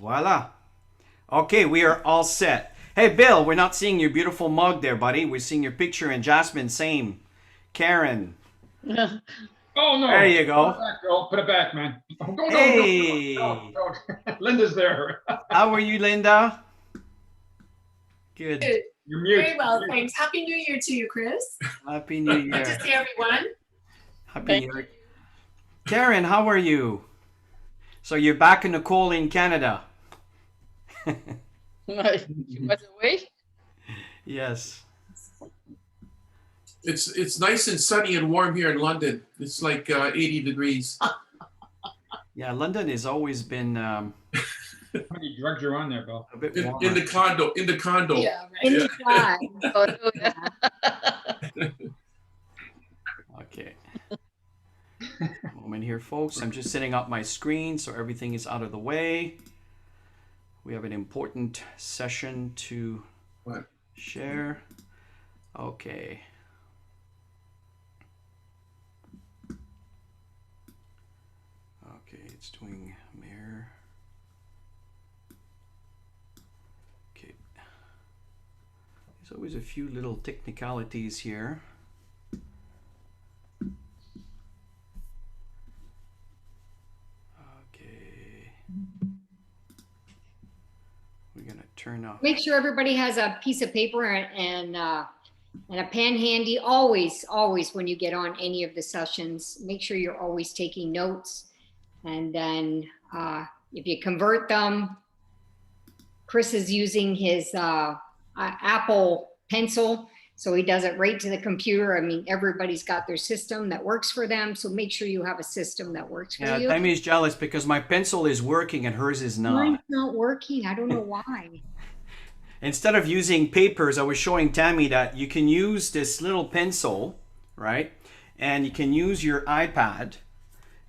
Voila. Okay, we are all set. Hey, Bill, we're not seeing your beautiful mug there, buddy. We're seeing your picture. And Jasmine, same. Karen. Oh There no! you Put it go. back, girl. Put it back, man. Oh, no, Hey. don't. Linda's there. How are you, Linda? Good. Good. You're mute. Very well, thanks. Happy New Year to you, Chris. Happy New Good Year. to see everyone. Happy New Year. Karen, how are you? So you're back in the cold in Canada. She was away. Yes. It's nice and sunny and warm here in London. It's like 80 degrees. Yeah, London has always been How many drugs are on there, Bill? a bit In, warmer. in the condo. Yeah, right. In the fly. Oh, no, yeah. Okay. Moment here, folks. I'm just setting up my screen so everything is out of the way. We have an important session to What? share. Okay. Okay, it's doing mirror. Okay. There's always a few little technicalities here. Okay. We're gonna turn off. Make sure everybody has a piece of paper and a pen handy. Always when you get on any of the sessions, make sure you're always taking notes. And then if you convert them, Chris is using his Apple Pencil, so he does it right to the computer. I mean, everybody's got their system that works for them, so make sure you have a system that works for Yeah, you. Tammy is jealous because my pencil is working and hers is not. Mine's not working. I don't know why. Instead of using papers, I was showing Tammy that you can use this little pencil, right? And you can use your iPad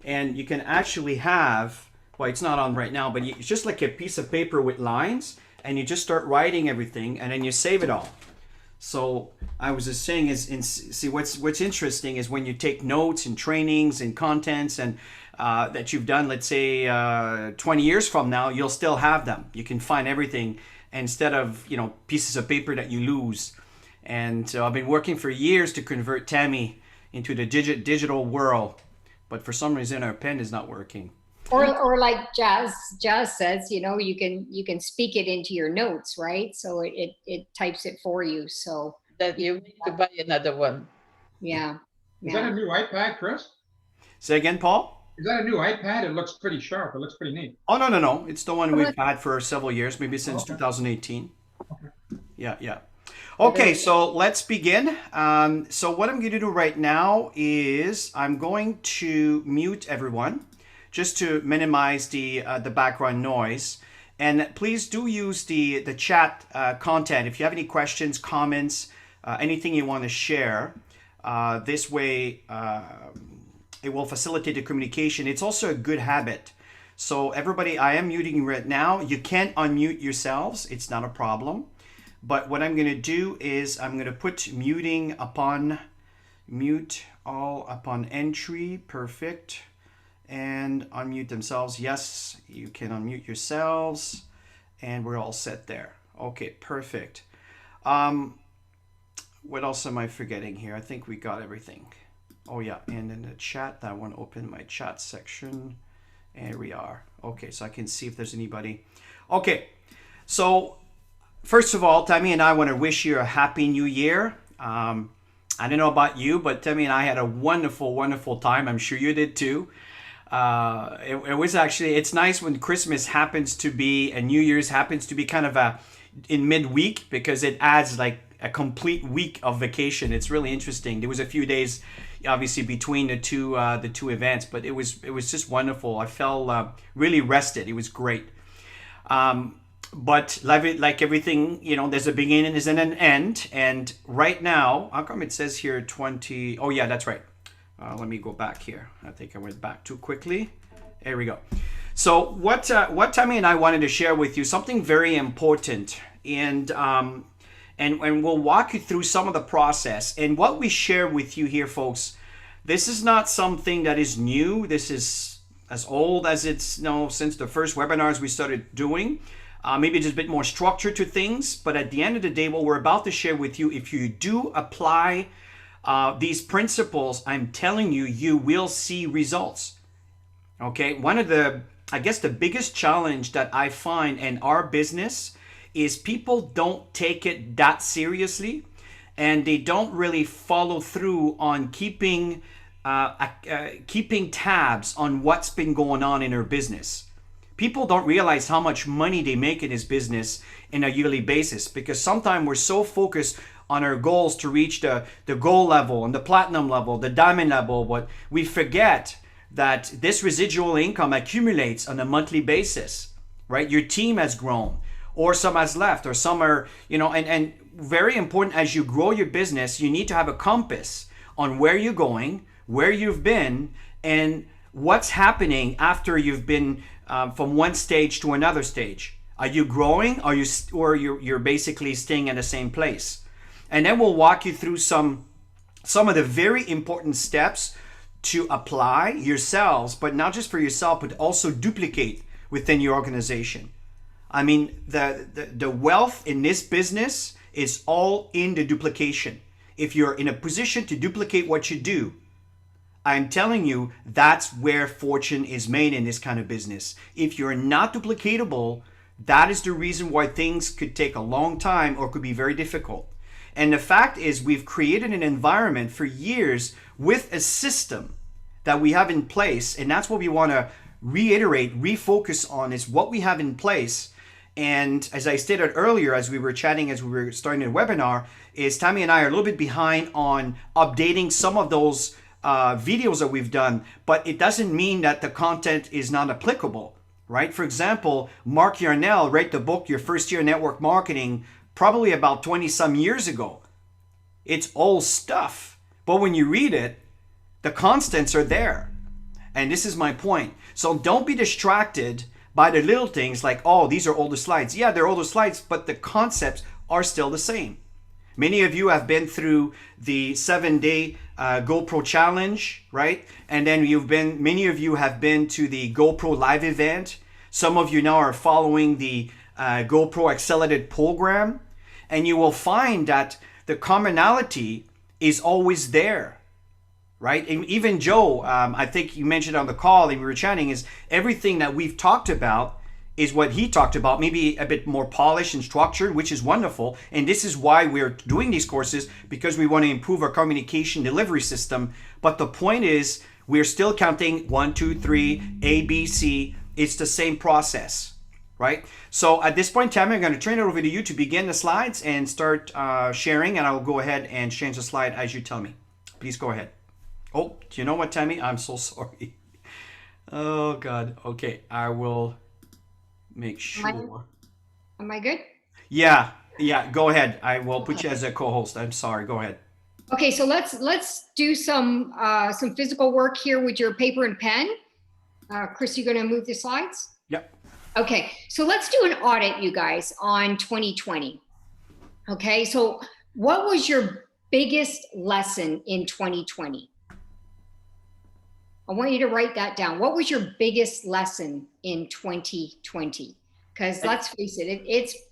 and you can actually have, well, it's not on right now, but it's just like a piece of paper with lines and you just start writing everything and then you save it all. So I was just saying see what's interesting is when you take notes and trainings and contents and that you've done, let's say 20 years from now, you'll still have them. You can find everything instead of, pieces of paper that you lose. And so I've been working for years to convert Tammy into the digital world, but for some reason our pen is not working. Or like Jazz says, you can speak it into your notes, right? So it types it for you. So That you need to buy another one. yeah. Is that a new iPad, Chris? Say again, Paul? Is that a new iPad? It looks pretty sharp. It looks pretty neat. Oh, no. It's the one we've had for several years, maybe since 2018. Yeah. Okay, so let's begin. So what I'm going to do right now is I'm going to mute everyone just to minimize the background noise. And please do use the chat content. If you have any questions, comments, anything you want to share, this way it will facilitate the communication. It's also a good habit. So everybody, I am muting right now. You can unmute yourselves. It's not a problem. But what I'm going to do is I'm going to put mute all upon entry. Perfect. And unmute themselves. Yes, you can unmute yourselves. And we're all set there. Okay, perfect. What else am I forgetting here? I think we got everything. Oh yeah, and in the chat, I want to open my chat section. And here we are. Okay, so I can see if there's anybody. Okay, so first of all, Tammy and I want to wish you a happy new year. I don't know about you, but Tammy and I had a wonderful, wonderful time. I'm sure you did too. It was actually, it's nice when Christmas happens to be and New Year's happens to be kind of in midweek because it adds like a complete week of vacation. It's really interesting. There was a few days obviously between the two events, but it was just wonderful. I felt really rested. It was great. But like everything, there's a beginning, there's an end. And right now, how come it says here 20? Oh yeah, that's right. Let me go back here. I think I went back too quickly. There we go. So what Tammy and I wanted to share with you, something very important. And we'll walk you through some of the process. And what we share with you here, folks, this is not something that is new. This is as old as it's, since the first webinars we started doing. Maybe just a bit more structure to things, but at the end of the day, what we're about to share with you, if you do apply these principles, I'm telling you, you will see results. Okay, one of the, I guess the biggest challenge that I find in our business is people don't take it that seriously, and they don't really follow through on keeping tabs on what's been going on in their business. People don't realize how much money they make in this business in a yearly basis, because sometimes we're so focused on our goals to reach the gold level and the platinum level, the diamond level, but we forget that this residual income accumulates on a monthly basis, right? Your team has grown, or some has left, or some are, and very important, as you grow your business, you need to have a compass on where you're going, where you've been, and what's happening after you've been from one stage to another stage. Are you growing? Or you're basically staying in the same place? And then we'll walk you through some of the very important steps to apply yourselves, but not just for yourself, but also duplicate within your organization. I mean, the wealth in this business is all in the duplication. If you're in a position to duplicate what you do, I'm telling you, that's where fortune is made in this kind of business. If you're not duplicatable, that is the reason why things could take a long time or could be very difficult. And the fact is, we've created an environment for years with a system that we have in place, and that's what we want to reiterate, refocus on, is what we have in place. And as I stated earlier, as we were chatting, as we were starting the webinar, is Tammy and I are a little bit behind on updating some of those videos that we've done, but it doesn't mean that the content is not applicable, right? For example, Mark Yarnell wrote the book, Your First Year Network Marketing, probably about 20 some years ago. It's old stuff, but when you read it, the constants are there. And this is my point. So don't be distracted by the little things like, oh, these are older slides. Yeah, they're older slides, but the concepts are still the same. Many of you have been through the 7-day GoPro challenge, right? And then many of you have been to the GoPro live event. Some of you now are following the GoPro accelerated program. And you will find that the commonality is always there, right? And even Joe, I think you mentioned on the call and we were chatting, is everything that we've talked about is what he talked about, maybe a bit more polished and structured, which is wonderful. And this is why we're doing these courses, because we want to improve our communication delivery system. But the point is, we're still counting 1, 2, 3, A, B, C. It's the same process, right? So at this point, Tammy, I'm going to turn it over to you to begin the slides and start sharing, and I'll go ahead and change the slide as you tell me. Please go ahead. Oh, do you know what, Tammy? I'm so sorry. Oh, God. Okay, I will make sure. Am I good? Yeah, go ahead. I will put you as a co-host. I'm sorry. Go ahead. Okay, so let's do some physical work here with your paper and pen. Chris, you going to move the slides? Yep. Okay, so let's do an audit, you guys, on 2020. Okay, so what was your biggest lesson in 2020? I want you to write that down. What was your biggest lesson in 2020? Because let's face it,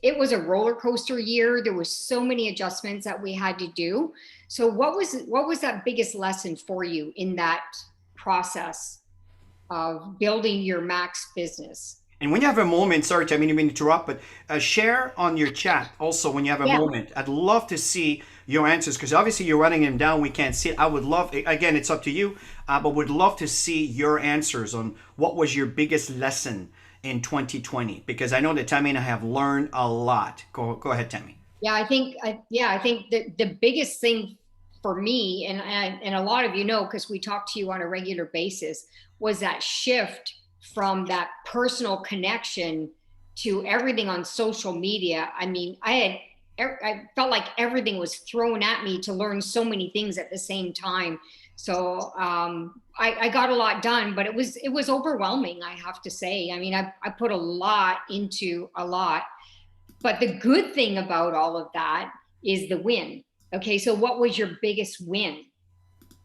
it was a roller coaster year. There was so many adjustments that we had to do. So what was that biggest lesson for you in that process of building your Max business? And when you have a moment, sorry, I mean to interrupt, but share on your chat also when you have a moment. I'd love to see your answers, because obviously you're writing them down. We can't see it. I would love, again, it's up to you, but would love to see your answers on what was your biggest lesson in 2020, because I know that Tammy and I have learned a lot. Go ahead, Tammy. Yeah, I think that the biggest thing for me, and a lot of you know, because we talk to you on a regular basis, was that shift from that personal connection to everything on social media. I mean, I felt like everything was thrown at me to learn so many things at the same time. So I got a lot done, but it was overwhelming, I have to say. I mean, I put a lot into a lot, but the good thing about all of that is the win. Okay, so what was your biggest win?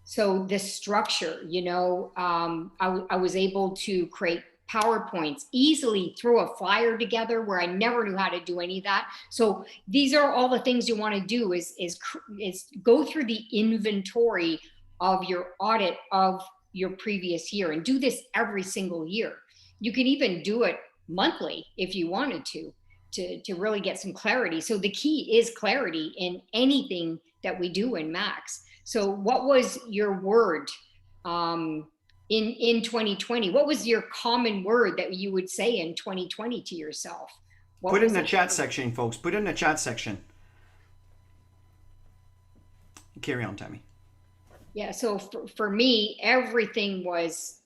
So the structure, I was able to create PowerPoints, easily throw a flyer together where I never knew how to do any of that. So these are all the things you want to do is go through the inventory of your audit of your previous year, and do this every single year. You can even do it monthly if you wanted to really get some clarity. So the key is clarity in anything that we do in Max. So what was your word in 2020? What was your common word that you would say in 2020 to yourself? Put it in the chat section, folks. Put it in the chat section. Carry on, Tammy. Yeah, so for me, everything was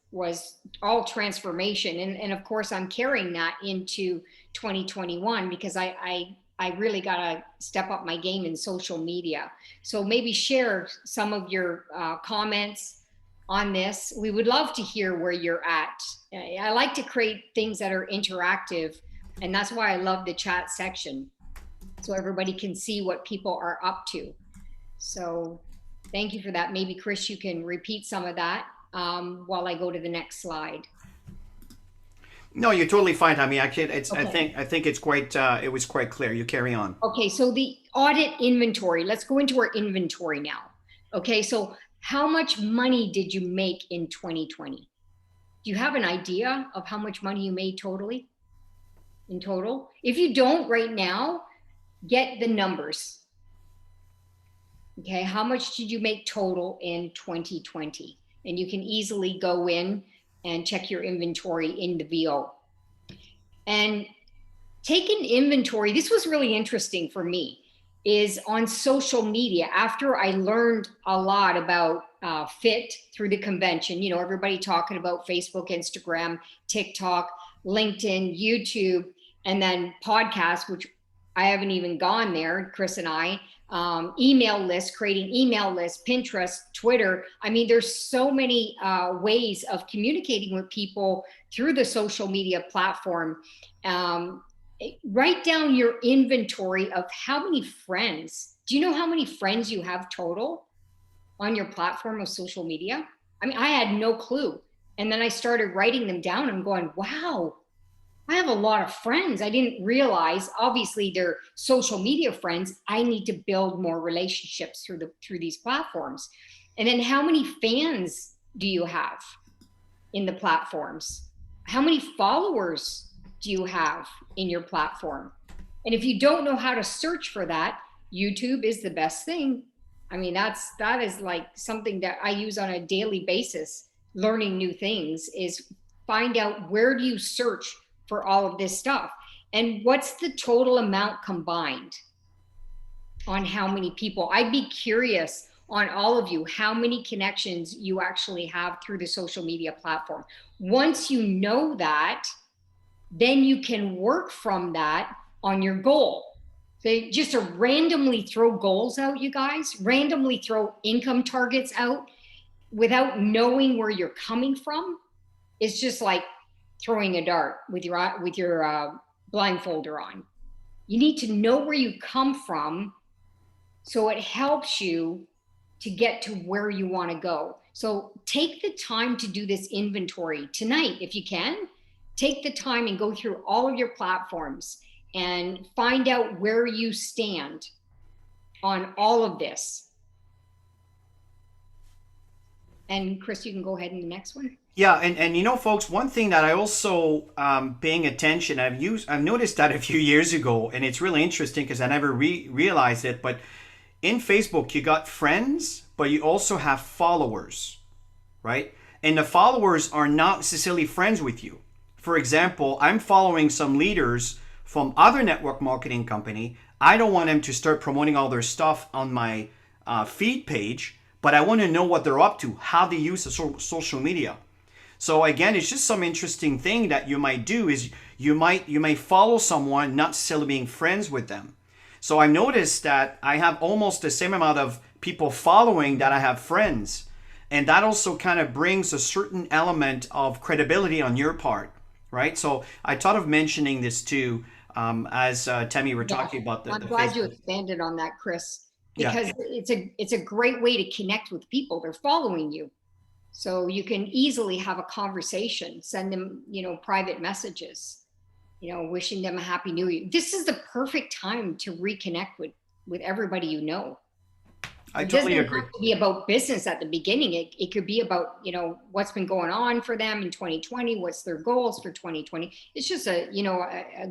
all transformation. And of course, I'm carrying that into 2021 because I really got to step up my game in social media. So maybe share some of your comments on this. We would love to hear where you're at. I like to create things that are interactive, and that's why I love the chat section, so everybody can see what people are up to. So thank you for that. Maybe Chris, you can repeat some of that while I go to the next slide. No, you're totally fine. I mean, okay. I think it's quite. It was quite clear. You carry on. Okay, so the audit inventory. Let's go into our inventory now. Okay, so how much money did you make in 2020? Do you have an idea of how much money you made totally? In total? If you don't right now, get the numbers. Okay, how much did you make total in 2020? And you can easily go in and check your inventory in the VO. And take an inventory. This was really interesting for me, is on social media. After I learned a lot about fit through the convention, everybody talking about Facebook, Instagram, TikTok, LinkedIn, YouTube, and then podcasts, which I haven't even gone there, Chris and I, email lists, creating email lists, Pinterest, Twitter. I mean, there's so many ways of communicating with people through the social media platform. Write down your inventory of how many friends. Do you know how many friends you have total on your platform of social media? I mean, I had no clue. And then I started writing them down. I'm going, wow, I have a lot of friends. I didn't realize, obviously they're social media friends. I need to build more relationships through these platforms. And then how many fans do you have in the platforms? How many followers do you have in your platform? And if you don't know how to search for that, YouTube is the best thing. I mean, that is like something that I use on a daily basis, learning new things, is find out where do you search for all of this stuff, and what's the total amount combined on how many people. I'd be curious on all of you, how many connections you actually have through the social media platform. Once you know that, then you can work from that on your goal. So just to randomly throw goals out, you guys, randomly throw income targets out without knowing where you're coming from, it's just like throwing a dart with your blindfolder on. You need to know where you come from, so it helps you to get to where you want to go. So take the time to do this inventory tonight if you can. Take the time and go through all of your platforms and find out where you stand on all of this. And Chris, you can go ahead in the next one. Yeah, and folks, one thing that I also paying attention, I've noticed that a few years ago, and it's really interesting because I never realized it, but in Facebook you got friends, but you also have followers, right? And the followers are not necessarily friends with you. For example, I'm following some leaders from other network marketing company. I don't want them to start promoting all their stuff on my feed page, but I want to know what they're up to, how they use the social media. So again, it's just some interesting thing that you might do is you may follow someone not necessarily being friends with them. So I noticed that I have almost the same amount of people following that I have friends. And that also kind of brings a certain element of credibility on your part, right? So I thought of mentioning this too, as Tammy were talking about the I'm glad Facebook. you expanded on that, Chris. Yeah. because it's a great way to connect with people. They're following you. So you can easily have a conversation, send them, private messages, wishing them a happy new year. This is the perfect time to reconnect with everybody you know. I It totally doesn't agree. have to be about business at the beginning. It could be about, what's been going on for them in 2020, what's their goals for 2020. It's just a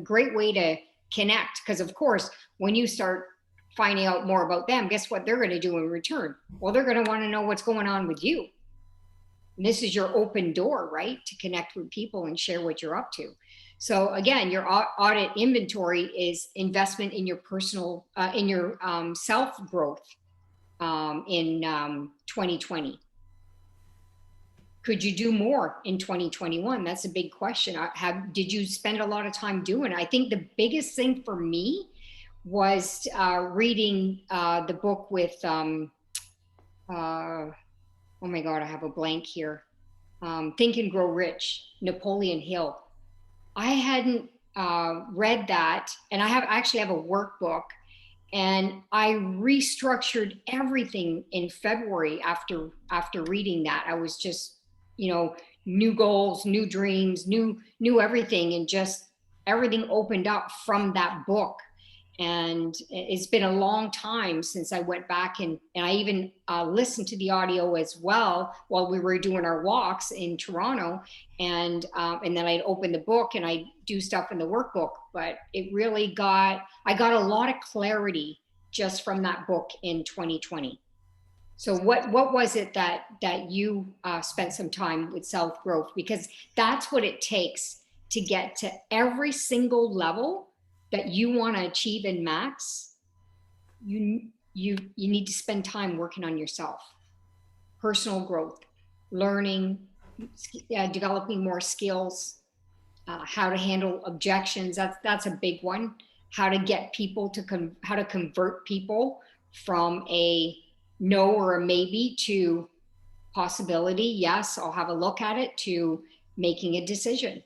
great way to connect. Because of course, when you start finding out more about them, guess what they're going to do in return? Well, they're going to want to know what's going on with you. And this is your open door, right? To connect with people and share what you're up to. So again, your audit inventory is investment in your personal, in your self-growth in 2020. Could you do more in 2021? That's a big question. Did you spend a lot of time doing it? I think the biggest thing for me was reading the book with, oh my God, I have a blank here. Think and Grow Rich, Napoleon Hill. I hadn't read that, and I actually have a workbook, and I restructured everything in February after reading that. I was just, new goals, new dreams, new everything, and just everything opened up from that book. And it's been a long time since I went back and I even listened to the audio as well while we were doing our walks in Toronto. And then I'd open the book and I'd do stuff in the workbook. But it really I got a lot of clarity just from that book in 2020. So what was it that you spent some time with self-growth? Because that's what it takes to get to every single level that you want to achieve in max. You need to spend time working on yourself, personal growth, learning, developing more skills, how to handle objections. That's a big one. How to get people how to convert people from a no or a maybe to possibility. Yes, I'll have a look at it, to making a decision.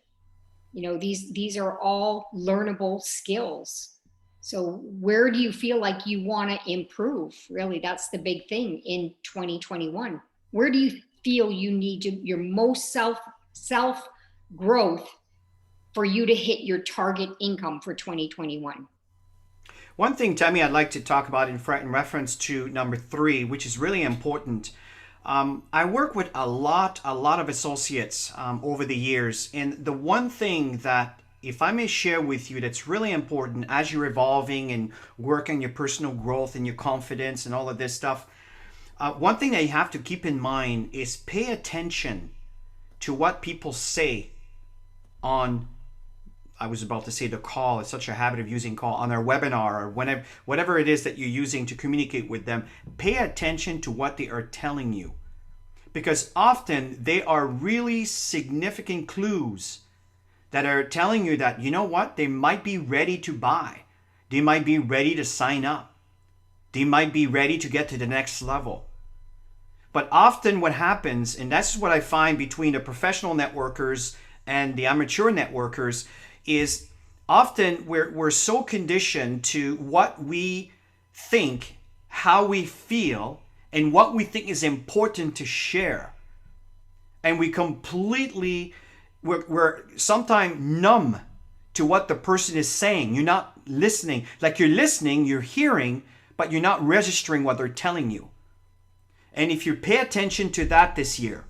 These are all learnable skills. So where do you feel like you want to improve? Really, that's the big thing in 2021. Where do you feel you need your most self growth for you to hit your target income for 2021? One thing, Tammy, I'd like to talk about in reference to number 3, which is really important. I work with a lot of associates over the years, and the one thing that, if I may share with you, that's really important as you're evolving and working your personal growth and your confidence and all of this stuff, one thing that you have to keep in mind is pay attention to what people say on, I was about to say the call, it's such a habit of using call, on their webinar or whatever it is that you're using to communicate with them. Pay attention to what they are telling you, because often they are really significant clues that are telling you that, you know what, they might be ready to buy. They might be ready to sign up. They might be ready to get to the next level. But often what happens, and that's what I find between the professional networkers and the amateur networkers, is often we're so conditioned to what we think, how we feel, and what we think is important to share. And we completely, we're sometimes numb to what the person is saying. You're not listening. Like you're listening, you're hearing, but you're not registering what they're telling you. And if you pay attention to that this year,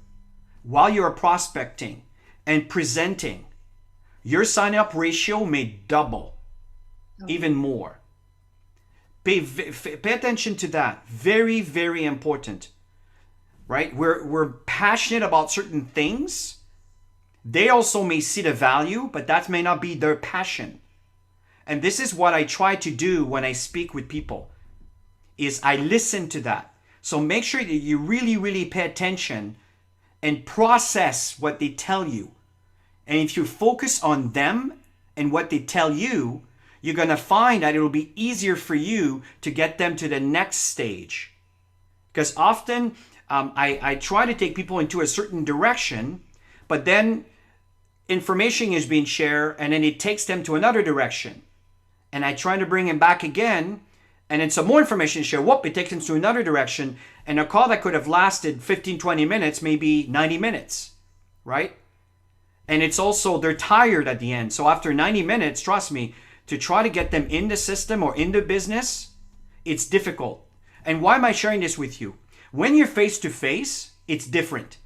while you're prospecting and presenting, your sign-up ratio may double, even more. Pay attention to that. Very, very important, right? We're passionate about certain things. They also may see the value, but that may not be their passion. And this is what I try to do when I speak with people, is I listen to that. So make sure that you really, really pay attention and process what they tell you. And if you focus on them and what they tell you, you're going to find that it'll be easier for you to get them to the next stage. Because often I try to take people into a certain direction, but then information is being shared and then it takes them to another direction. And I try to bring them back again, And then some more information show, whoop, it takes them to another direction. And a call that could have lasted 15, 20 minutes, maybe 90 minutes, right? And it's also, they're tired at the end. So after 90 minutes, trust me, to try to get them in the system or in the business, it's difficult. And why am I sharing this with you? When you're face to face, it's different.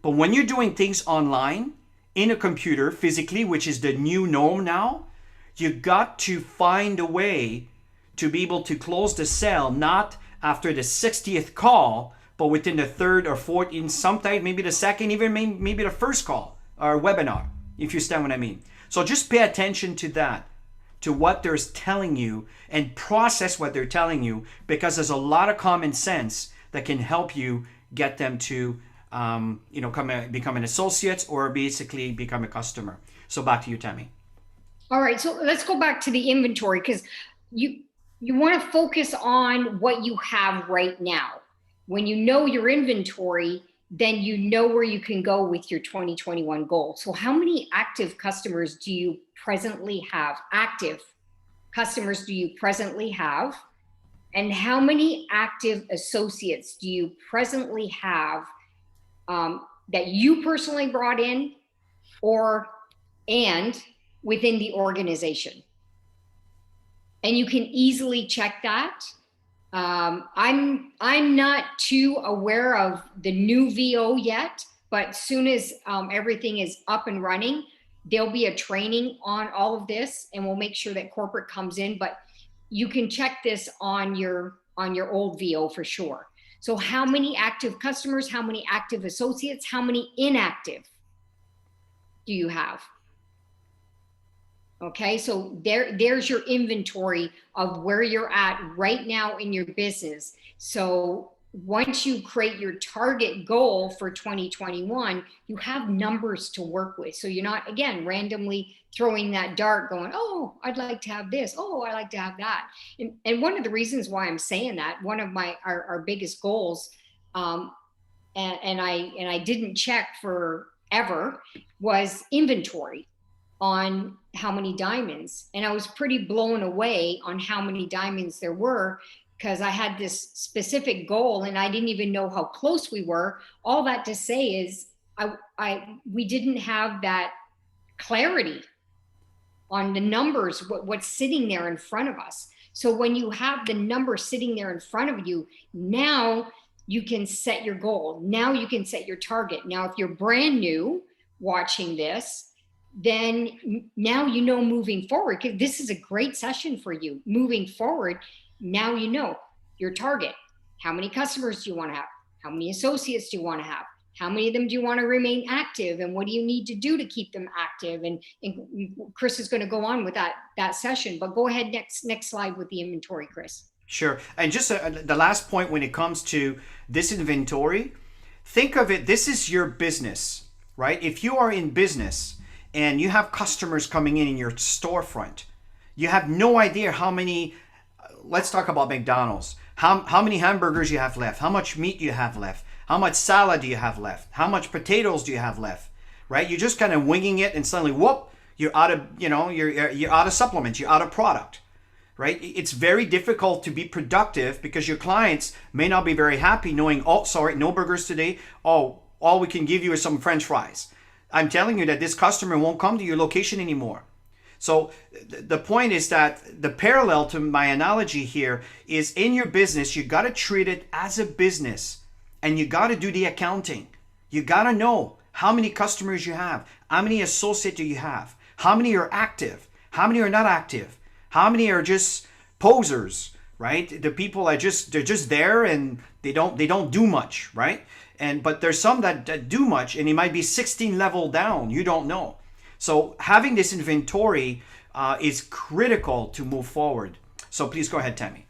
But when you're doing things online, in a computer, physically, which is the new norm now, you got to find a way to be able to close the sale, not after the 60th call, but within the third or fourth, in sometimes maybe the second, even maybe the first call or webinar, if you understand what I mean. So just pay attention to that, to what they're telling you, and process what they're telling you, because there's a lot of common sense that can help you get them to become an associate or basically become a customer. So back to you, Tammy. All right, so let's go back to the inventory, because you want to focus on what you have right now. When you know your inventory, then you know where you can go with your 2021 goal. So how many active customers do you presently have? Active customers do you presently have? And how many active associates do you presently have that you personally brought in and within the organization? And you can easily check that. I'm not too aware of the new VO yet, but soon as everything is up and running, there'll be a training on all of this, and we'll make sure that corporate comes in. But you can check this on your old VO for sure. So how many active customers, how many active associates, how many inactive do you have? Okay, so there's your inventory of where you're at right now in your business. So once you create your target goal for 2021, you have numbers to work with. So you're not, again, randomly throwing that dart going, oh, I'd like to have this. Oh, I like to have that. And one of the reasons why I'm saying that, one of our biggest goals, and I didn't check forever, was inventory on how many diamonds. And I was pretty blown away on how many diamonds there were, because I had this specific goal and I didn't even know how close we were. All that to say is we didn't have that clarity on the numbers, what's sitting there in front of us. So when you have the number sitting there in front of you, now you can set your goal. Now you can set your target. Now, if you're brand new watching this, then now you know moving forward, because this is a great session for you. Moving forward, now you know your target. How many customers do you want to have? How many associates do you want to have? How many of them do you want to remain active? And what do you need to do to keep them active? And Chris is going to go on with that session, but go ahead, next slide with the inventory, Chris. Sure. And just the last point when it comes to this inventory, think of it, this is your business, right? If you are in business and you have customers coming in your storefront, you have no idea how many, let's talk about McDonald's, how many hamburgers you have left, how much meat you have left, how much salad do you have left, how much potatoes do you have left, right? You're just kind of winging it, and suddenly, whoop, you're out of, you're out of supplements, you're out of product, right? It's very difficult to be productive because your clients may not be very happy knowing, oh, sorry, no burgers today. Oh, all we can give you is some French fries. I'm telling you that this customer won't come to your location anymore. So the point is that the parallel to my analogy here is, in your business, you got to treat it as a business, and you got to do the accounting. You got to know how many customers you have, how many associates do you have, how many are active, how many are not active, how many are just posers, right? The people are they're just there and they don't do much, right? But there's some that do much, and it might be 16 level down. You don't know. So having this inventory is critical to move forward. So please go ahead, Tammy.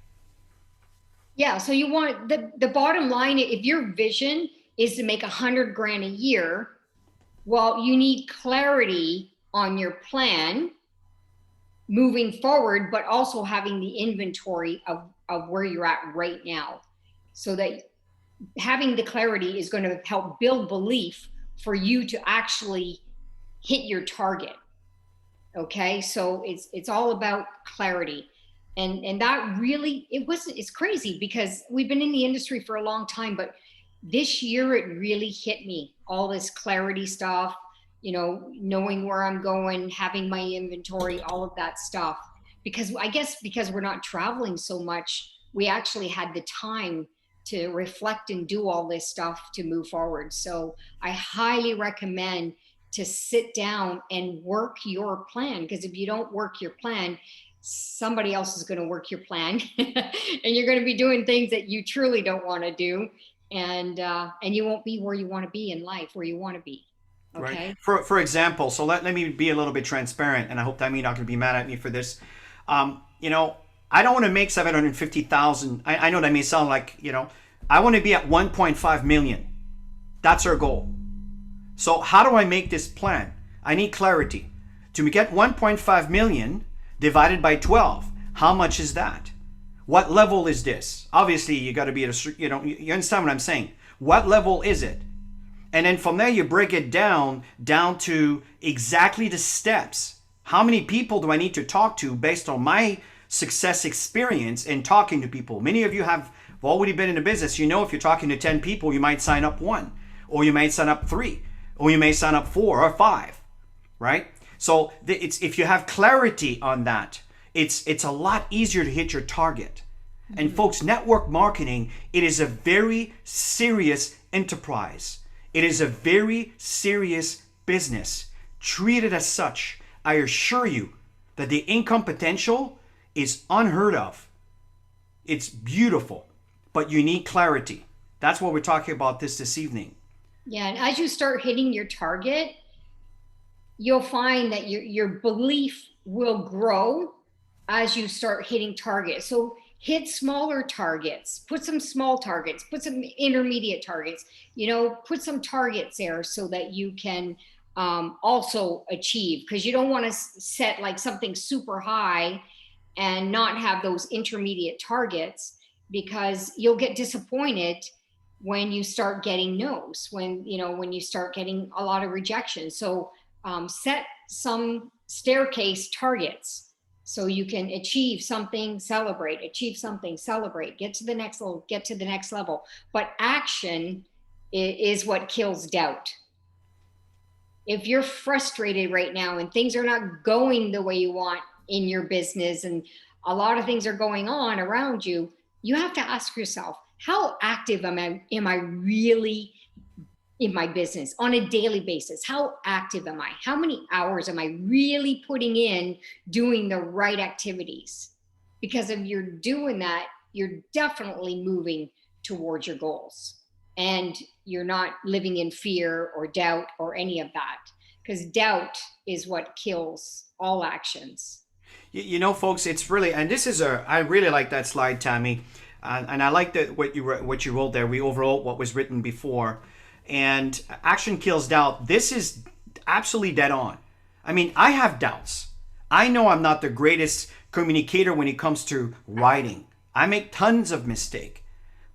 Yeah, so you want the bottom line, if your vision is to make 100 grand a year, well, you need clarity on your plan moving forward, but also having the inventory of where you're at right now, so that having the clarity is going to help build belief for you to actually hit your target. Okay, so it's all about clarity. And that really, it's crazy because we've been in the industry for a long time, but this year it really hit me, all this clarity stuff, knowing where I'm going, having my inventory, all of that stuff. Because I guess because we're not traveling so much, we actually had the time to reflect and do all this stuff to move forward. So I highly recommend to sit down and work your plan, because if you don't work your plan, somebody else is going to work your plan and you're going to be doing things that you truly don't want to do, and you won't be where you want to be in life, where you want to be. Okay. Right. For example, so let me be a little bit transparent, and I hope Tammy not going to be mad at me for this. I don't want to make 750,000. I know that may sound like, I want to be at 1.5 million. That's our goal. So how do I make this plan? I need clarity. To get 1.5 million divided by 12, how much is that? What level is this? Obviously, you got to be at a, you understand what I'm saying? What level is it? And then from there, you break it down to exactly the steps. How many people do I need to talk to based on my success experience in talking to people? Many of you have already been in the business. If you're talking to 10 people, you might sign up 1, or you might sign up 3, or you may sign up 4 or 5, right? So if you have clarity on that, it's a lot easier to hit your target. Mm-hmm. And folks, network marketing, it is a very serious enterprise. It is a very serious business. Treat it as such. I assure you that the income potential is unheard of. It's beautiful, but you need clarity. That's what we're talking about this evening. Yeah, and as you start hitting your target, you'll find that your belief will grow as you start hitting targets. So hit smaller targets, put some small targets, put some intermediate targets, put some targets there so that you can also achieve, because you don't want to set like something super high and not have those intermediate targets, because you'll get disappointed when you start getting no's, when you start getting a lot of rejection. So set some staircase targets so you can achieve something, celebrate, achieve something, celebrate, get to the next level, get to the next level. But action is what kills doubt. If you're frustrated right now and things are not going the way you want in your business, and a lot of things are going on around you, you have to ask yourself, how active am I really in my business on a daily basis? How active am I? How many hours am I really putting in doing the right activities? Because if you're doing that, you're definitely moving towards your goals, and you're not living in fear or doubt or any of that, because doubt is what kills all actions. Folks, it's really, and this is I really like that slide, Tammy, and I like that what you wrote there. We overwrote what was written before, and action kills doubt. This is absolutely dead on. I mean, I have doubts. I know I'm not the greatest communicator when it comes to writing. I make tons of mistakes,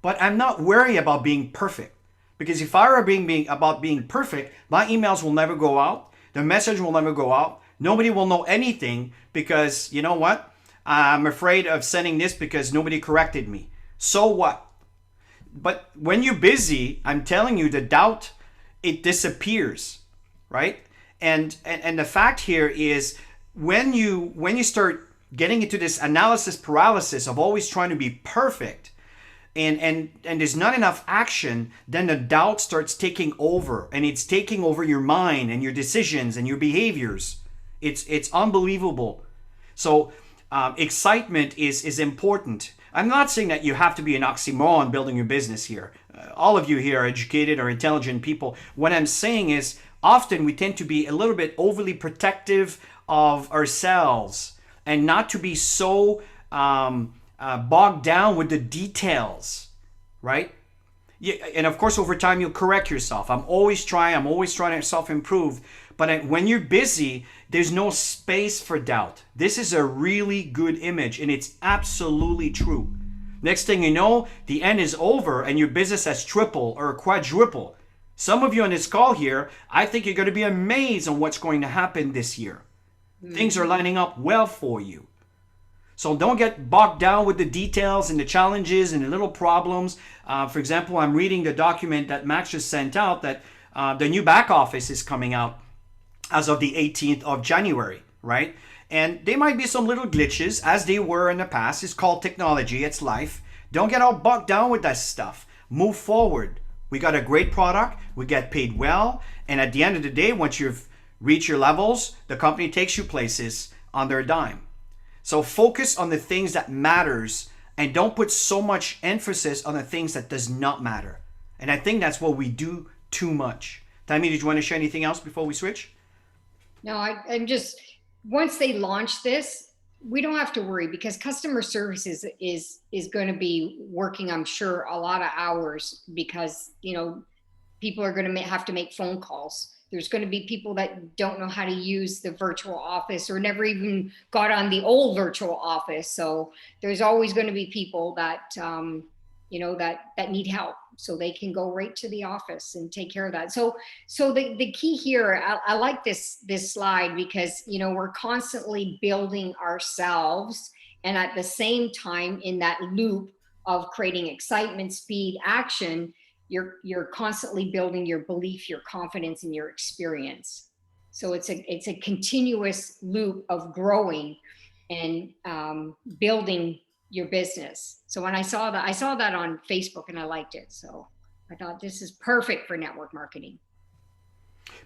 but I'm not worried about being perfect, because if I were about being perfect, my emails will never go out. The message will never go out. Nobody will know anything, because you know what? I'm afraid of sending this because nobody corrected me. So what? But when you're busy, I'm telling you, the doubt, it disappears, right? And the fact here is when you start getting into this analysis paralysis of always trying to be perfect, and there's not enough action, then the doubt starts taking over, and it's taking over your mind and your decisions and your behaviors. It's unbelievable. So excitement is important. I'm not saying that you have to be an oxymoron building your business here. All of you here are educated or intelligent people. What I'm saying is often we tend to be a little bit overly protective of ourselves and not to be so bogged down with the details, right? Yeah, and of course, over time, you'll correct yourself. I'm always trying to self-improve. But when you're busy, there's no space for doubt. This is a really good image, and it's absolutely true. Next thing you know, the end is over, and your business has triple or quadruple. Some of you on this call here, I think you're going to be amazed on what's going to happen this year. Things are lining up well for you. So don't get bogged down with the details and the challenges and the little problems. For example, I'm reading the document that Max just sent out that the new back office is coming out as of the 18th of January, right? And there might be some little glitches as they were in the past. It's called technology, it's life. Don't get all bogged down with that stuff. Move forward. We got a great product, we get paid well, and at the end of the day, once you've reached your levels, the company takes you places on their dime. So focus on the things that matters and don't put so much emphasis on the things that does not matter. And I think that's what we do too much. Tammy, did you want to share anything else before we switch? No, I'm just, once they launch this, we don't have to worry because customer service is going to be working, I'm sure, a lot of hours because, you know, people are going to have to make phone calls. There's going to be people that don't know how to use the virtual office or never even got on the old virtual office. So there's always going to be people that, you know, that need help. So they can go right to the office and take care of that. So the key here, I like this slide because, you know, we're constantly building ourselves and at the same time in that loop of creating excitement, speed, action, you're constantly building your belief, your confidence, and your experience. So it's a continuous loop of growing and building your business. So when I saw that on Facebook and I liked it. So I thought this is perfect for network marketing.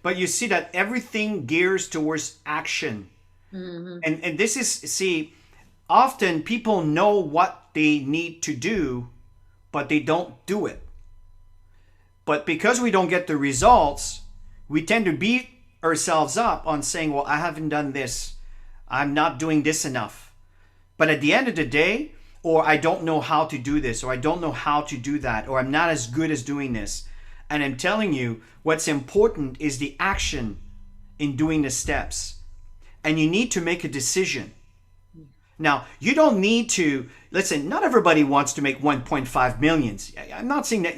But you see that everything gears towards action. Mm-hmm. And this is, see, often people know what they need to do, but they don't do it. But because we don't get the results, we tend to beat ourselves up on saying, well, I haven't done this. I'm not doing this enough. But at the end of the day, or I don't know how to do this, or I don't know how to do that, or I'm not as good as doing this. And I'm telling you, what's important is the action in doing the steps. And you need to make a decision. Now, you don't need to, listen, not everybody wants to make 1.5 millions. I'm not saying that,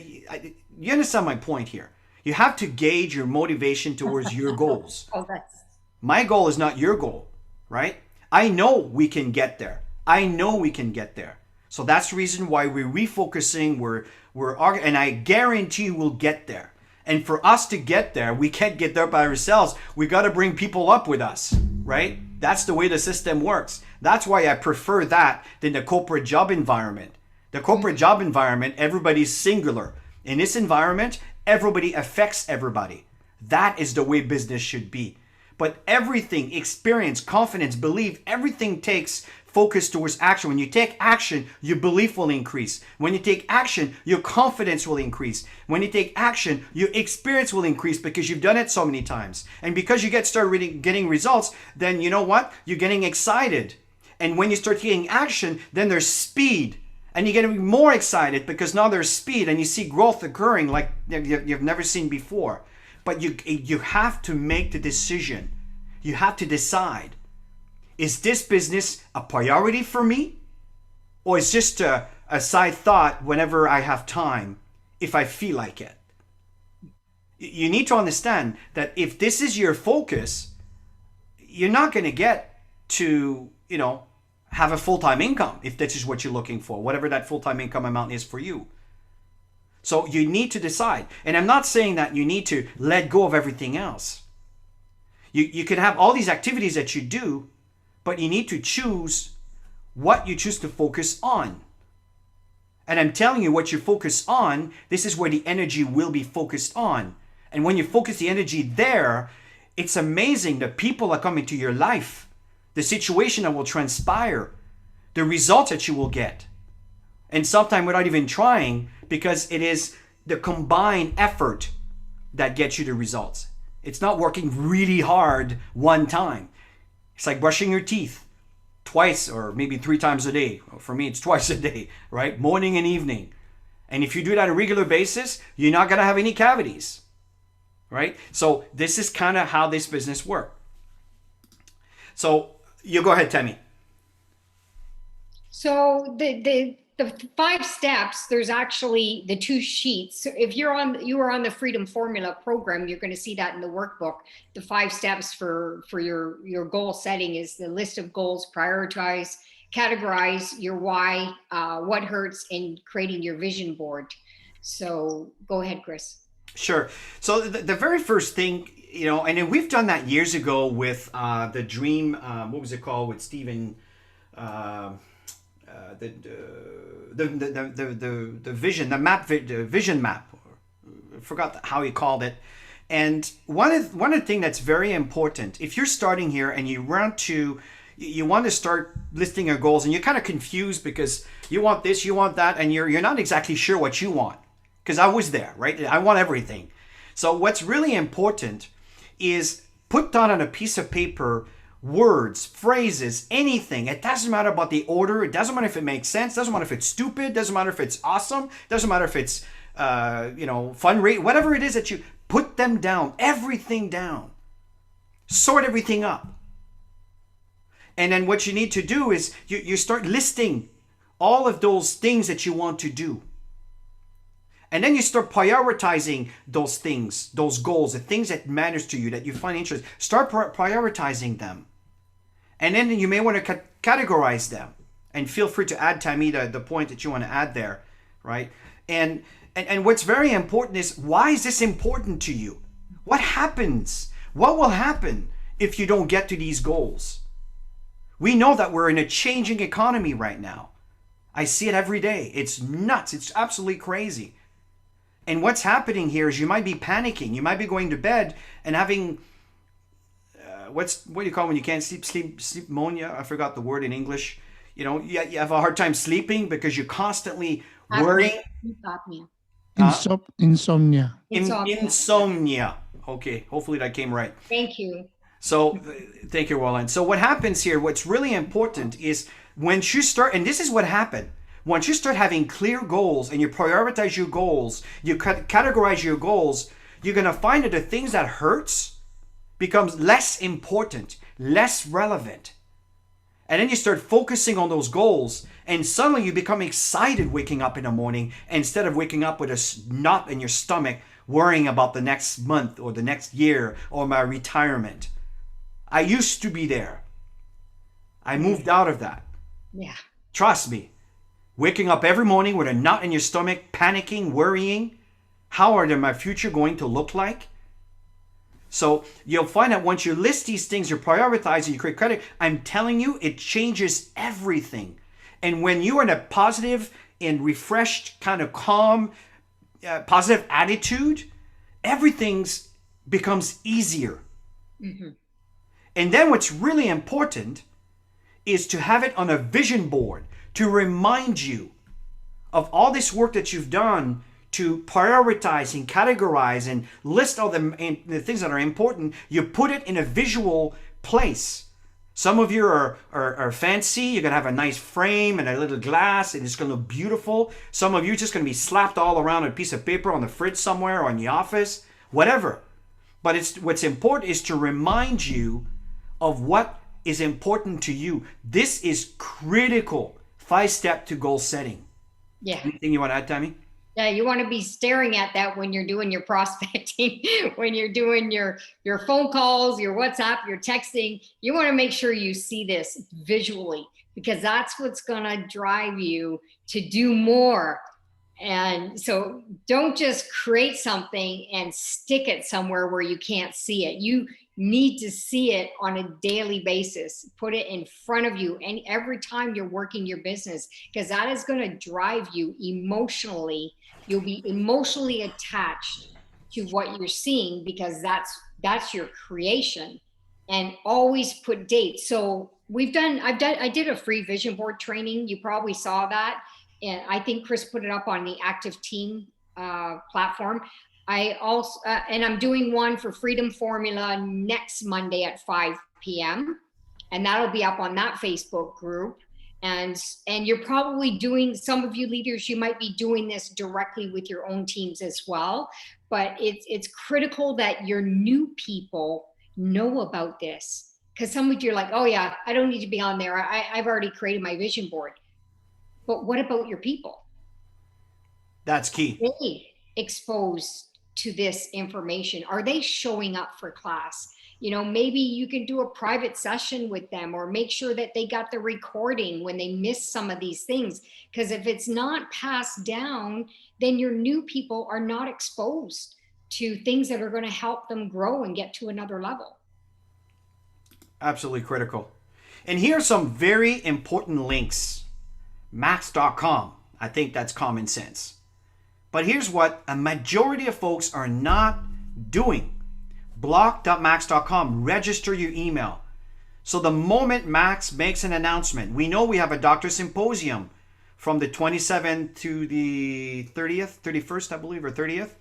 you understand my point here. You have to gauge your motivation towards your goals. My goal is not your goal, right? I know we can get there. I know we can get there. So that's the reason why we're refocusing, and I guarantee we'll get there. And for us to get there, we can't get there by ourselves. We got to bring people up with us, right? That's the way the system works. That's why I prefer that than the corporate job environment. The corporate job environment, everybody's singular. In this environment, everybody affects everybody. That is the way business should be. But everything, experience, confidence, belief, everything takes focus towards action. When you take action, your belief will increase. When you take action, your confidence will increase. When you take action, your experience will increase because you've done it so many times. And because you started getting results, then you know what? You're getting excited. And when you start taking action, then there's speed. And you get more excited because now there's speed and you see growth occurring like you've never seen before. But you have to make the decision. You have to decide. Is this business a priority for me? Or is just a side thought whenever I have time, if I feel like it? You need to understand that if this is your focus, you're not going to get to, have a full-time income if this is what you're looking for, whatever that full-time income amount is for you. So you need to decide. And I'm not saying that you need to let go of everything else. You can have all these activities that you do, but you need to choose what you choose to focus on. And I'm telling you, what you focus on, this is where the energy will be focused on. And when you focus the energy there, it's amazing the people that come into your life, the situation that will transpire, the results that you will get. And sometimes without even trying, because it is the combined effort that gets you the results. It's not working really hard one time. It's like brushing your teeth twice or maybe 3 times a day. For me, it's twice a day, right? Morning and evening. And if you do that on a regular basis, you're not going to have any cavities, right? So this is kind of how this business works. So you go ahead, Tammy. So the 5 steps, there's actually the 2 sheets. So if you were on the Freedom Formula program, you're going to see that in the workbook. The 5 steps for your goal setting is the list of goals, prioritize, categorize your why, what hurts, and creating your vision board. So go ahead, Chris. Sure. So the very first thing, and then we've done that years ago with the dream. What was it called with Stephen? The vision, the vision map. I forgot how he called it. And one of the thing that's very important, if you're starting here and you want to start listing your goals, and you're kind of confused because you want this, you want that, and you're not exactly sure what you want. Because I was there, right? I want everything. So what's really important is put down on a piece of paper words, phrases, anything. It doesn't matter about the order. It doesn't matter if it makes sense. It doesn't matter if it's stupid. It doesn't matter if it's awesome. It doesn't matter if it's, fun rate. Whatever it is that you put them down, everything down. Sort everything up. And then what you need to do is you start listing all of those things that you want to do. And then you start prioritizing those things, those goals, the things that matters to you, that you find interesting. Start prioritizing them. And then you may want to categorize them. And feel free to add, Tammy, the point that you want to add there, right? And what's very important is, why is this important to you? What happens? What will happen if you don't get to these goals? We know that we're in a changing economy right now. I see it every day. It's nuts. It's absolutely crazy. And what's happening here is you might be panicking. You might be going to bed and having, what do you call when you can't sleepmonia? I forgot the word in English. You have a hard time sleeping because you're constantly worrying. Insomnia. Insomnia. Okay, hopefully that came right. Thank you. So, thank you, Roland. So what happens here, what's really important is when you start, and this is what happened. Once you start having clear goals and you prioritize your goals, you categorize your goals, you're going to find that the things that hurts becomes less important, less relevant. And then you start focusing on those goals, and suddenly you become excited waking up in the morning instead of waking up with a knot in your stomach worrying about the next month or the next year or my retirement. I used to be there. I moved out of that. Yeah. Trust me. Waking up every morning with a knot in your stomach, panicking, worrying. How are my future going to look like? So you'll find that once you list these things, you prioritize, you create credit, I'm telling you, it changes everything. And when you are in a positive and refreshed, kind of calm, positive attitude, everything becomes easier. Mm-hmm. And then what's really important is to have it on a vision board to remind you of all this work that you've done to prioritize and categorize and list all the things that are important. You put it in a visual place. Some of you are fancy. You're going to have a nice frame and a little glass, and it's going to look beautiful. Some of you are just going to be slapped all around a piece of paper on the fridge somewhere or in the office, whatever. But what's important is to remind you of what is important to you. This is critical. 5-step to goal setting. Yeah. Anything you want to add, Tammy? Yeah, you want to be staring at that when you're doing your prospecting, when you're doing your phone calls, your WhatsApp, your texting. You want to make sure you see this visually, because that's what's going to drive you to do more. And so don't just create something and stick it somewhere where you can't see it. You need to see it on a daily basis. Put it in front of you, and every time you're working your business, because that is going to drive you emotionally. You'll be emotionally attached to what you're seeing, because that's your creation. And always put dates. So I did a free vision board training. You probably saw that. And I think Chris put it up on the Active Team platform. I also, and I'm doing one for Freedom Formula next Monday at 5 p.m. And that'll be up on that Facebook group. And you're probably doing, some of you leaders, you might be doing this directly with your own teams as well. But it's critical that your new people know about this. Because some of you are like, oh yeah, I don't need to be on there. I've already created my vision board. But what about your people? That's key. They exposed to this information? Are they showing up for class? You know, maybe you can do a private session with them, or make sure that they got the recording when they miss some of these things. Because if it's not passed down, then your new people are not exposed to things that are going to help them grow and get to another level. Absolutely critical. And here are some very important links. Max.com. I think that's common sense. But here's what a majority of folks are not doing. Block.max.com. Register your email. So the moment Max makes an announcement, we know we have a doctor symposium from the 27th to the 30th, 31st, I believe, or 30th.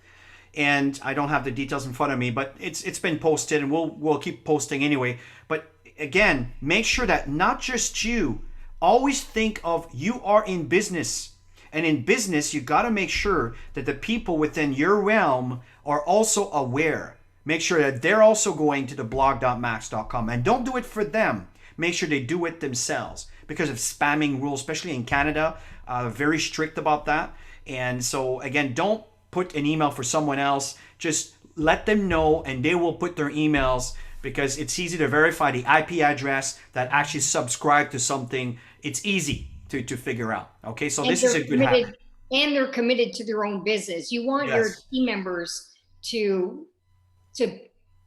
And I don't have the details in front of me, but it's been posted, and we'll keep posting anyway. But again, make sure that not just you, always think of you are in business. And in business, you got to make sure that the people within your realm are also aware. Make sure that they're also going to the blog.max.com, and don't do it for them. Make sure they do it themselves, because of spamming rules, especially in Canada, very strict about that. And so again, don't put an email for someone else. Just let them know, and they will put their emails, because it's easy to verify the IP address that actually subscribe to something. It's easy to figure out. Okay, so this is a good habit. And they're committed to their own business. You want your team members to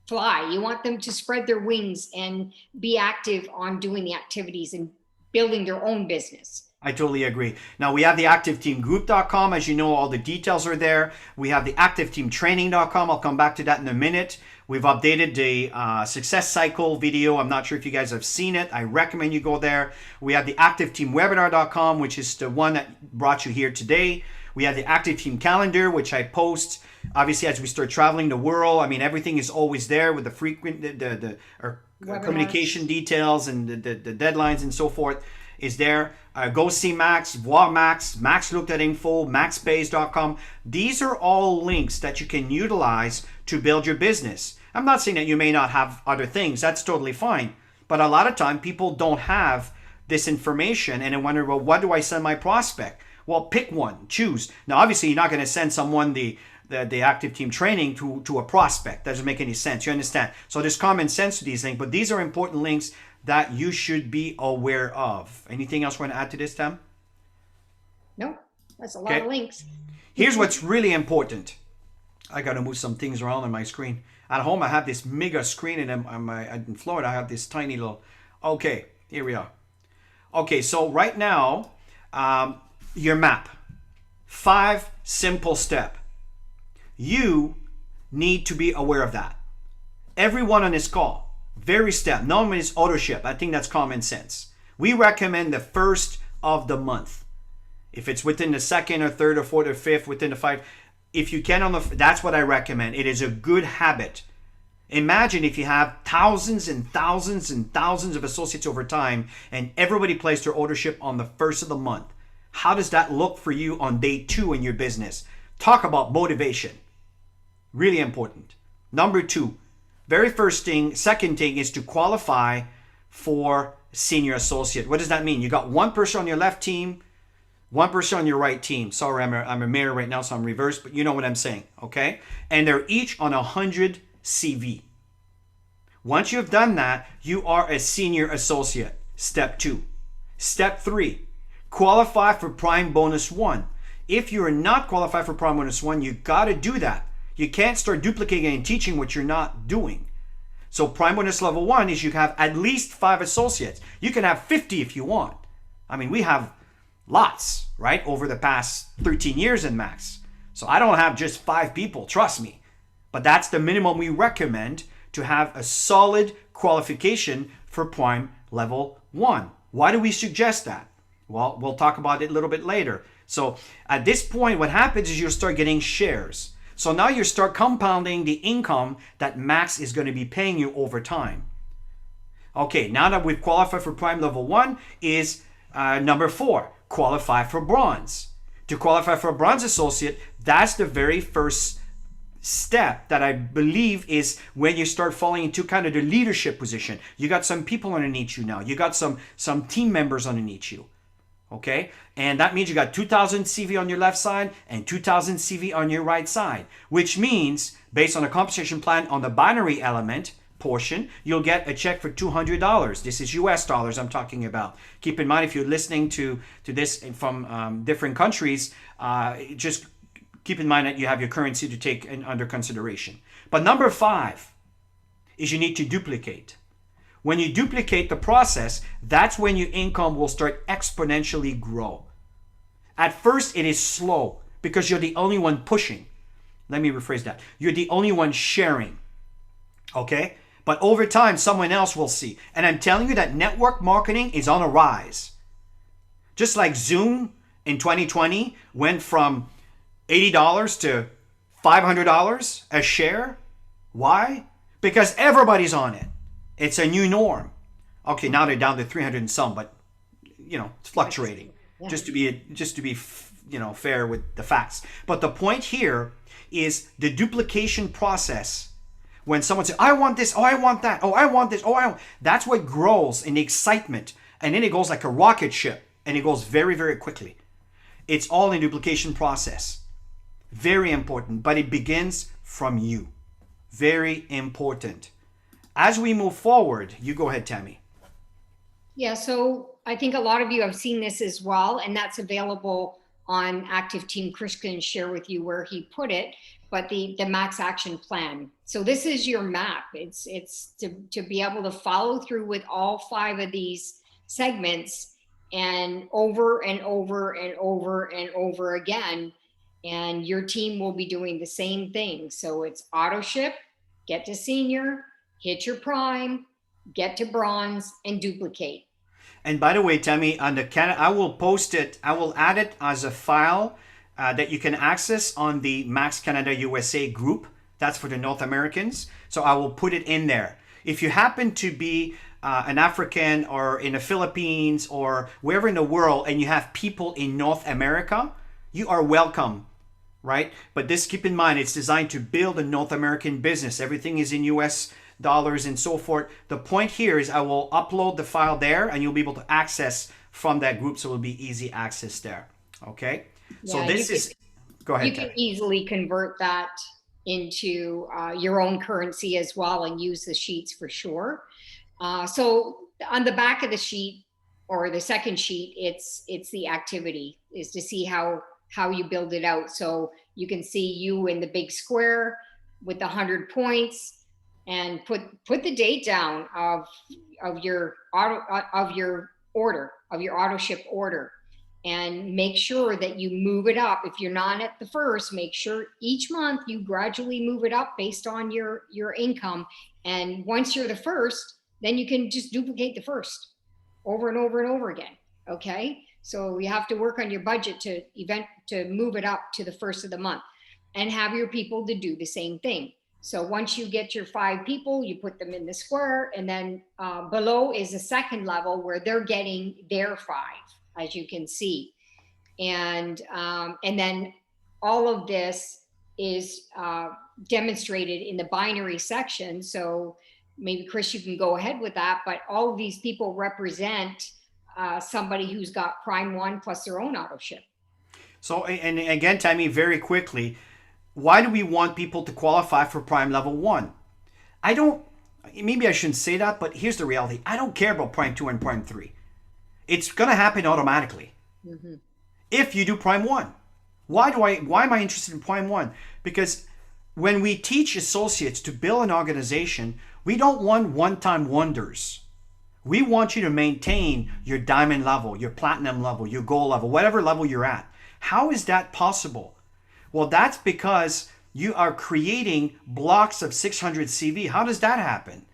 fly. You want them to spread their wings and be active on doing the activities and building their own business. I totally agree. Now we have the activeteamgroup.com. As you know, all the details are there. We have the activeteamtraining.com. I'll come back to that in a minute. We've updated the success cycle video. I'm not sure if you guys have seen it. I recommend you go there. We have the activeteamwebinar.com, which is the one that brought you here today. We have the Active Team Calendar, which I post obviously as we start traveling the world. I mean, everything is always there with the frequent communication details and the deadlines and so forth is there. Go see Max, Voir Max, Max Looked at Info, MaxBase.com. These are all links that you can utilize to build your business. I'm not saying that you may not have other things. That's totally fine. But a lot of time people don't have this information, and they wonder, well, what do I send my prospect? Well, pick one, choose. Now, obviously, you're not going to send someone the active team training to a prospect. That doesn't make any sense. You understand? So there's common sense to these things, but these are important links that you should be aware of. Anything else you want to add to this, Tam? No, that's a lot of links. Here's what's really important. I got to move some things around on my screen. At home, I have this mega screen, and in Florida, I have this tiny little. Okay, here we are. Okay, so right now, your map. 5 simple steps. You need to be aware of that. Everyone on this call, very step. Normally it's auto ship. I think that's common sense. We recommend the first of the month. If it's within the second or third or fourth or fifth, within the 5, if you can that's what I recommend. It is a good habit. Imagine if you have thousands and thousands and thousands of associates over time, and everybody placed their order ship on the first of the month. How does that look for you on day 2 in your business? Talk about motivation. Really important. Number 2, very first thing, second thing is to qualify for senior associate. What does that mean? You got one person on your left team, one person on your right team. Sorry, I'm a mirror right now, so I'm reversed, but you know what I'm saying, okay? And they're each on 100 CV. Once you've done that, you are a senior associate. Step 2. Step 3, qualify for Prime Bonus 1. If you're not qualified for Prime Bonus 1, you got to do that. You can't start duplicating and teaching what you're not doing. So Prime Bonus Level 1 is you have at least 5 associates. You can have 50 if you want. I mean, we have lots, right, over the past 13 years in Max. So I don't have just 5 people, trust me. But that's the minimum we recommend to have a solid qualification for Prime Level 1. Why do we suggest that? Well, we'll talk about it a little bit later. So at this point, what happens is you'll start getting shares. So now you start compounding the income that Max is going to be paying you over time. Okay, now that we've qualified for Prime Level 1 is number 4, qualify for Bronze. To qualify for a Bronze Associate, that's the very first step that I believe is when you start falling into kind of the leadership position. You got some people underneath you now. You got some team members underneath you. Okay, and that means you got 2,000 CV on your left side and 2,000 CV on your right side, which means based on the compensation plan on the binary element portion, you'll get a check for $200. This is US dollars I'm talking about. Keep in mind, if you're listening to this from different countries, just keep in mind that you have your currency to take under consideration. But number 5 is you need to duplicate. When you duplicate the process, that's when your income will start exponentially grow. At first, it is slow because you're the only one pushing. Let me rephrase that. You're the only one sharing. Okay? But over time, someone else will see. And I'm telling you that network marketing is on a rise. Just like Zoom in 2020 went from $80 to $500 a share. Why? Because everybody's on it. It's a new norm. Okay, now they're down to 300 and some, but it's fluctuating. Yeah. Just to be fair with the facts. But the point here is the duplication process. When someone says, "I want this, oh I want that, oh I want this, oh I want," that's what grows in the excitement, and then it goes like a rocket ship, and it goes very, very quickly. It's all in duplication process. Very important, but it begins from you. Very important. As we move forward, you go ahead, Tammy. Yeah, so I think a lot of you have seen this as well, and that's available on Active Team. Chris can share with you where he put it, but the max action plan. So this is your map. It's to be able to follow through with all 5 of these segments and over and over and over and over again. And your team will be doing the same thing. So it's auto ship, get to senior, hit your prime, get to bronze, and duplicate. And by the way, Tammy, on the I will post it. I will add it as a file that you can access on the Max Canada USA group. That's for the North Americans. So I will put it in there. If you happen to be an African or in the Philippines or wherever in the world, and you have people in North America, you are welcome, right? But this, keep in mind, it's designed to build a North American business. Everything is in US dollars and so forth. The point here is I will upload the file there and you'll be able to access from that group, so it will be easy access there. Okay? So this is, go ahead. You can easily convert that into your own currency as well and use the sheets for sure. So on the back of the sheet or the second sheet, it's the activity, is to see how you build it out. So you can see you in the big square with the 100 points, and put the date down of your auto ship order, and make sure that you move it up. If you're not at the first, make sure each month you gradually move it up based on your income. And once you're the first, then you can just duplicate the first over and over and over again. Okay, so you have to work on your budget to move it up to the first of the month, and have your people to do the same thing. So once you get your 5 people, you put them in the square, and then below is a second level where they're getting their 5, as you can see. And then all of this is demonstrated in the binary section. So maybe Chris, you can go ahead with that, but all of these people represent somebody who's got Prime 1 plus their own auto ship. So, and again, Tammy, very quickly, why do we want people to qualify for Prime Level 1? Maybe I shouldn't say that, but here's the reality. I don't care about Prime 2 and Prime 3. It's going to happen automatically. Mm-hmm. If you do Prime 1. Why am I interested in Prime 1? Because when we teach associates to build an organization, we don't want one-time wonders. We want you to maintain your diamond level, your platinum level, your gold level, whatever level you're at. How is that possible? Well, that's because you are creating blocks of 600 CV. How does that happen?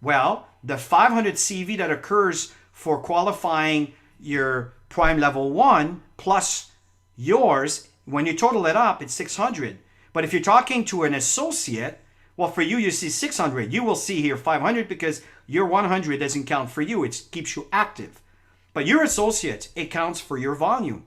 Well, the 500 CV that occurs for qualifying your Prime Level 1 plus yours, when you total it up, it's 600. But if you're talking to an associate, well, for you see 600. You will see here 500 because your 100 doesn't count for you. It keeps you active. But your associate, it counts for your volume.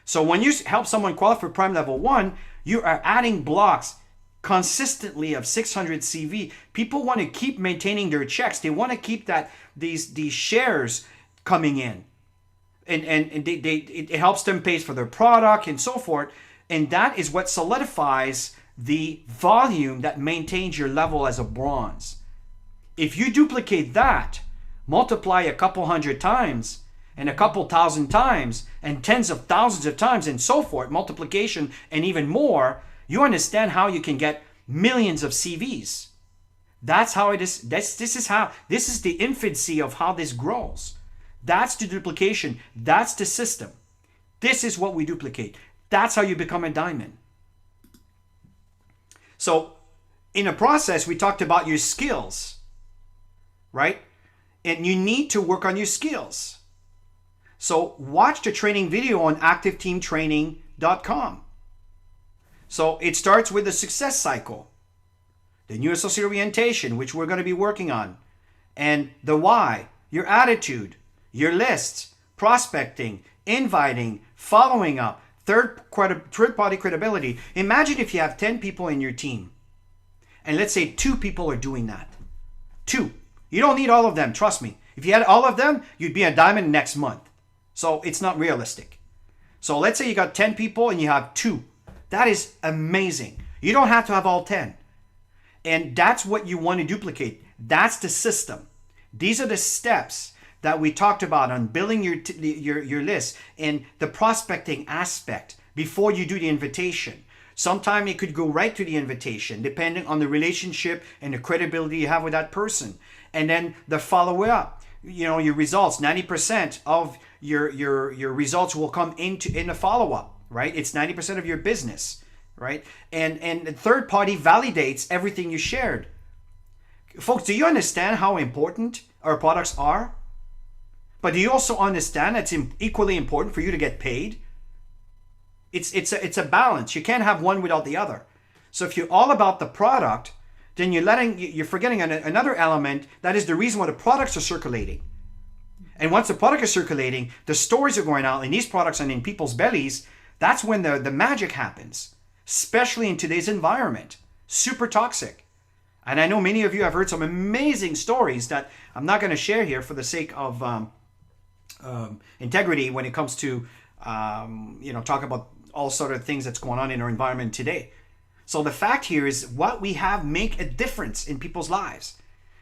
So when you help someone qualify for Prime Level 1, you are adding blocks consistently of 600 CV. People want to keep maintaining their checks. They want to keep these shares coming in. and it helps them pay for their product and so forth. And that is what solidifies the volume that maintains your level as a bronze. If you duplicate that, multiply a couple hundred times and a couple thousand times and tens of thousands of times and so forth, multiplication and even more, you understand how you can get millions of CVs. That's how it is. This is the infancy of how this grows. That's the duplication. That's the system. This is what we duplicate. That's how you become a diamond. So in the process, we talked about your skills, right? And you need to work on your skills. So watch the training video on activeteamtraining.com. So it starts with the success cycle, the new associate orientation, which we're going to be working on, and the why, your attitude, your lists, prospecting, inviting, following up, third-party credibility. Imagine if you have 10 people in your team, and let's say 2 people are doing that. 2. You don't need all of them, trust me. If you had all of them, you'd be a diamond next month. So it's not realistic. So let's say you got 10 people and you have 2. That is amazing. You don't have to have all 10. And that's what you want to duplicate. That's the system. These are the steps that we talked about on building your list and the prospecting aspect before you do the invitation. Sometimes it could go right to the invitation, depending on the relationship and the credibility you have with that person. And then the follow-up, your results, 90% of your results will come in the follow-up, right? It's 90% of your business, right? And the third party validates everything you shared. Folks, do you understand how important our products are? But do you also understand it's equally important for you to get paid? It's a balance. You can't have one without the other. So if you're all about the product, then you're forgetting another element. That is the reason why the products are circulating. And once the product is circulating, the stories are going out, and these products are in people's bellies. That's when the magic happens, especially in today's environment. Super toxic. And I know many of you have heard some amazing stories that I'm not going to share here for the sake of integrity when it comes to talk about all sort of things that's going on in our environment today. So the fact here is what we have make a difference in people's lives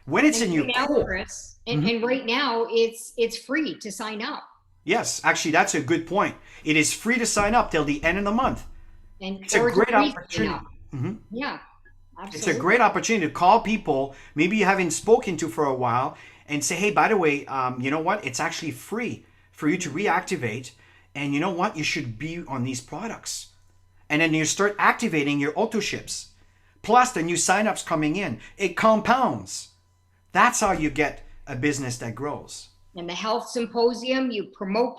when it's in your core. Chris, and right now it's free to sign up. Yes, actually that's a good point. It is free to sign up till the end of the month. And it's a great opportunity. Yeah, absolutely. It's a great opportunity to call people maybe you haven't spoken to for a while and say, hey, by the way, you know what? It's actually free for you to reactivate. And you know what? You should be on these products. And then you start activating your auto ships. Plus the new signups coming in. It compounds. That's how you get a business that grows. And the health symposium, you promote.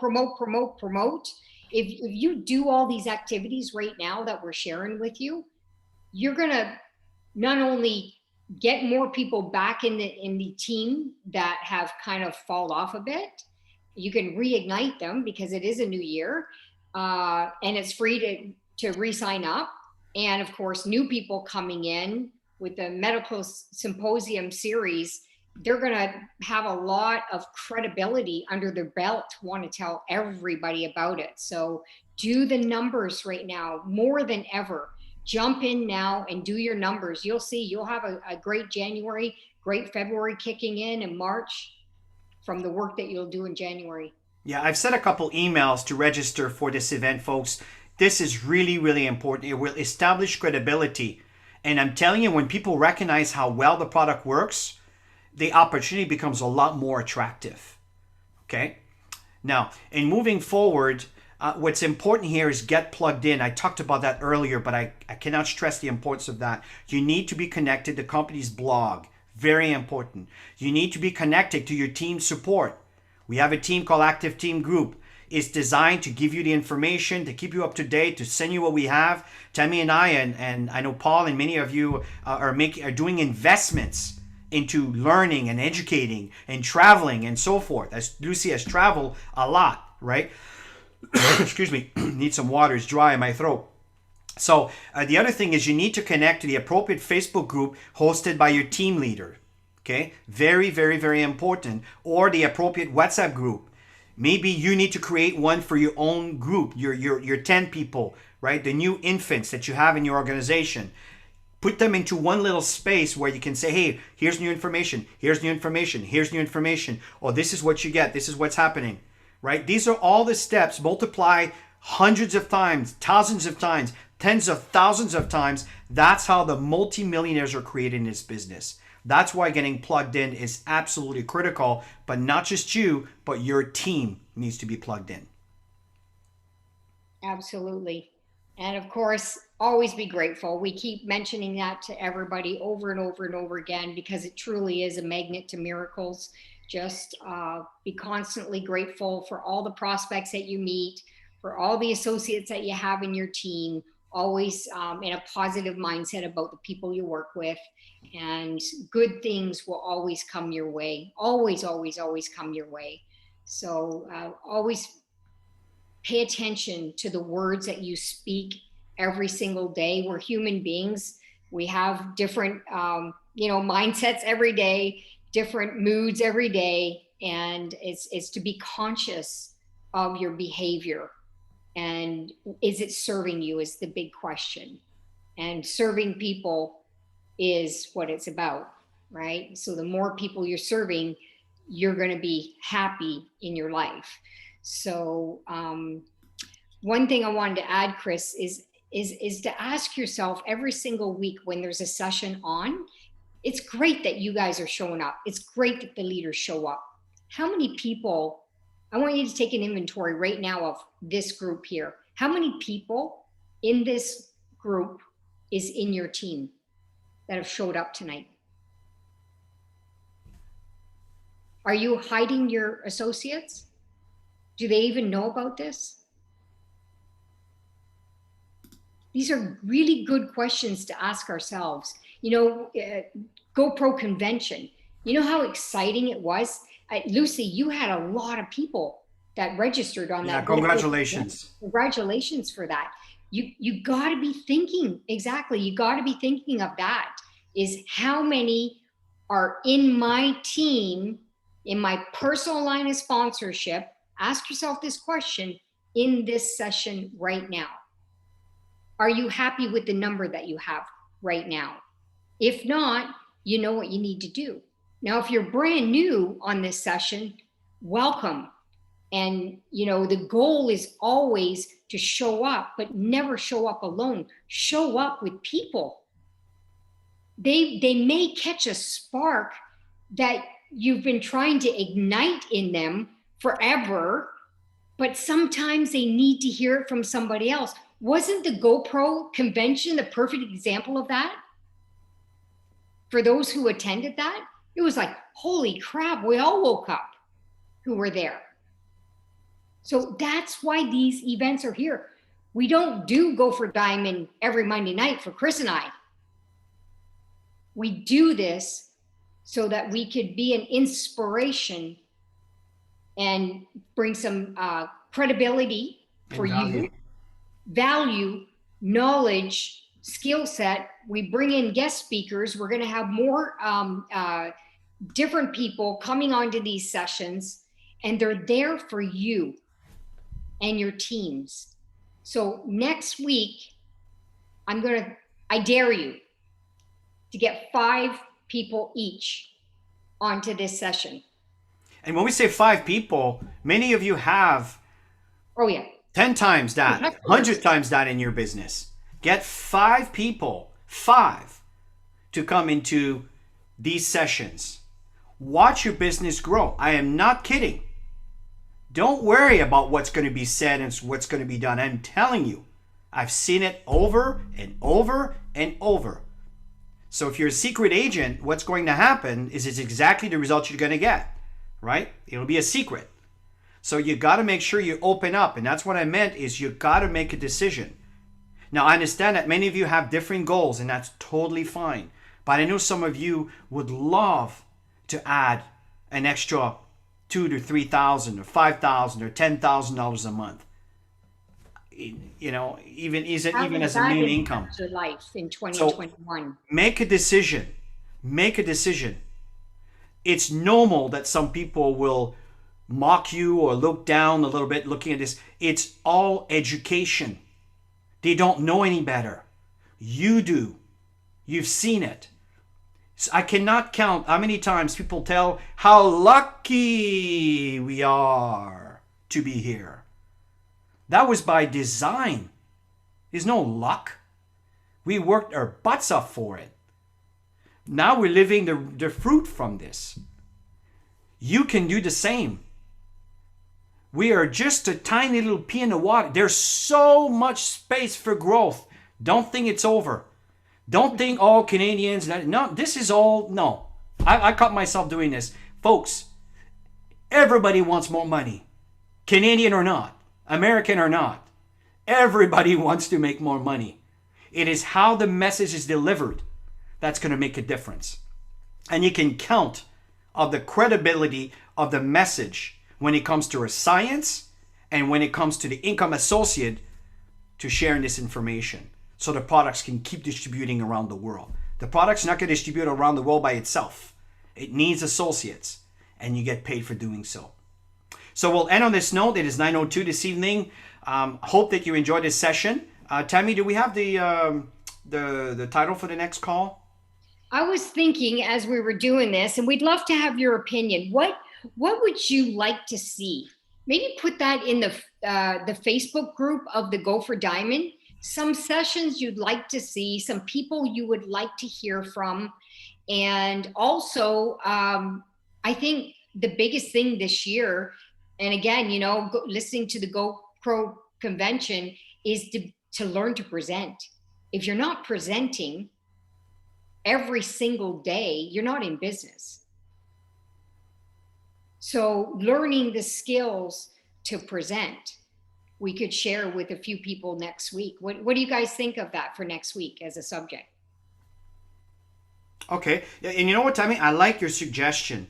If you do all these activities right now that we're sharing with you, you're going to not only get more people back in the team that have kind of fall off a bit. You can reignite them because it is a new year, and it's free to re-sign up. And of course, new people coming in with the medical symposium series, they're going to have a lot of credibility under their belt to want to tell everybody about it. So do the numbers right now more than ever. Jump in now and do your numbers. You'll see you'll have a great January, great February kicking in, and March from the work that you'll do in January. Yeah, I've sent a couple emails to register for this event, folks. This is really, really important. It will establish credibility. And I'm telling you, when people recognize how well the product works, the opportunity becomes a lot more attractive. Okay? Now, in moving forward, what's important here is get plugged in. I talked about that earlier, but I cannot stress the importance of that. You need to be connected to the company's blog. Very important. You need to be connected to your team support. We have a team called Active Team Group. It's designed to give you the information, to keep you up to date, to send you what we have. Tammy and I, and I know Paul and many of you are doing investments into learning and educating and traveling and so forth. As Lucy has traveled a lot, right? Excuse me, need some water, it's dry in my throat. So the other thing is you need to connect to the appropriate Facebook group hosted by your team leader. Okay, very, very, very important. Or the appropriate WhatsApp group. Maybe you need to create one for your own group, your 10 people, right? The new infants that you have in your organization. Put them into one little space where you can say, hey, here's new information, here's new information, here's new information. Oh, this is what you get, this is what's happening, right? These are all the steps. Multiply hundreds of times, thousands of times, tens of thousands of times. That's how the multimillionaires are created in this business. That's why getting plugged in is absolutely critical, but not just you, but your team needs to be plugged in. Absolutely. And of course, always be grateful. We keep mentioning that to everybody over and over and over again, because it truly is a magnet to miracles. Just be constantly grateful for all the prospects that you meet, for all the associates that you have in your team, always in a positive mindset about the people you work with, and good things will always come your way. Always, always, always come your way. So always pay attention to the words that you speak every single day. We're human beings. We have different, mindsets every day, different moods every day. And it's to be conscious of your behavior. And is it serving you is the big question. And serving people is what it's about, right? So the more people you're serving, you're going to be happy in your life. So one thing I wanted to add, Chris, is to ask yourself every single week when there's a session on. It's great that you guys are showing up. It's great that the leaders show up. How many people, I want you to take an inventory right now of this group here. How many people in this group is in your team that have showed up tonight? Are you hiding your associates? Do they even know about this? These are really good questions to ask ourselves. GoPro convention, you know how exciting it was? Lucy, you had a lot of people that registered on that. Yeah, congratulations. Congratulations for that. You got to be thinking, exactly, you got to be thinking of that, is how many are in my team, in my personal line of sponsorship. Ask yourself this question in this session right now. Are you happy with the number that you have right now? If not, you know what you need to do. Now, if you're brand new on this session, welcome. And, the goal is always to show up, but never show up alone. Show up with people. They may catch a spark that you've been trying to ignite in them forever, but sometimes they need to hear it from somebody else. Wasn't the GoPro convention the perfect example of that? For those who attended that, it was like, holy crap, we all woke up who were there. So that's why these events are here. We don't do Go for Diamond every Monday night for Chris and I. We do this so that we could be an inspiration and bring some credibility for you, value, knowledge, skill set. We bring in guest speakers. We're going to have more different people coming onto these sessions, and they're there for you and your teams. So next week, I dare you to get 5 people each onto this session. And when we say 5 people, many of you have 10 times that, 100 times that in your business. Get 5 people, 5, to come into these sessions. Watch your business grow. I am not kidding. Don't worry about what's going to be said and what's going to be done. I'm telling you, I've seen it over and over and over. So if you're a secret agent, what's going to happen is it's exactly the result you're going to get, right? It'll be a secret. So you got to make sure you open up. And that's what I meant, is you got to make a decision. Now, I understand that many of you have different goals, and that's totally fine. But I know some of you would love to add an extra $2,000 to $3,000 or $5,000 or $10,000 a month. Even as a main income. Your life in 2021. So make a decision. Make a decision. It's normal that some people will mock you or look down a little bit looking at this. It's all education. They don't know any better. You do. You've seen it. So I cannot count how many times people tell how lucky we are to be here. That was by design. There's no luck. We worked our butts off for it. Now we're living the fruit from this. You can do the same. We are just a tiny little pea in the water. There's so much space for growth. Don't think it's over. Don't think all Canadians. No, this is all. No. I caught myself doing this. Folks, everybody wants more money. Canadian or not. American or not. Everybody wants to make more money. It is how the message is delivered that's going to make a difference. And you can count on the credibility of the message when it comes to our science and when it comes to the income associate to sharing this information so the products can keep distributing around the world. The product's not going to distribute around the world by itself. It needs associates, and you get paid for doing so. So we'll end on this note. It is 9:02 this evening. Hope that you enjoyed this session. Tammy, do we have the title for the next call? I was thinking as we were doing this, and we'd love to have your opinion. What would you like to see? Maybe put that in the Facebook group of the Go for Diamond. Some sessions you'd like to see, some people you would like to hear from. And also, I think the biggest thing this year, and again, listening to the GoPro convention, is to learn to present. If you're not presenting every single day, you're not in business. So learning the skills to present, we could share with a few people next week. What do you guys think of that for next week as a subject? Okay. And you know what, Tammy? I like your suggestion.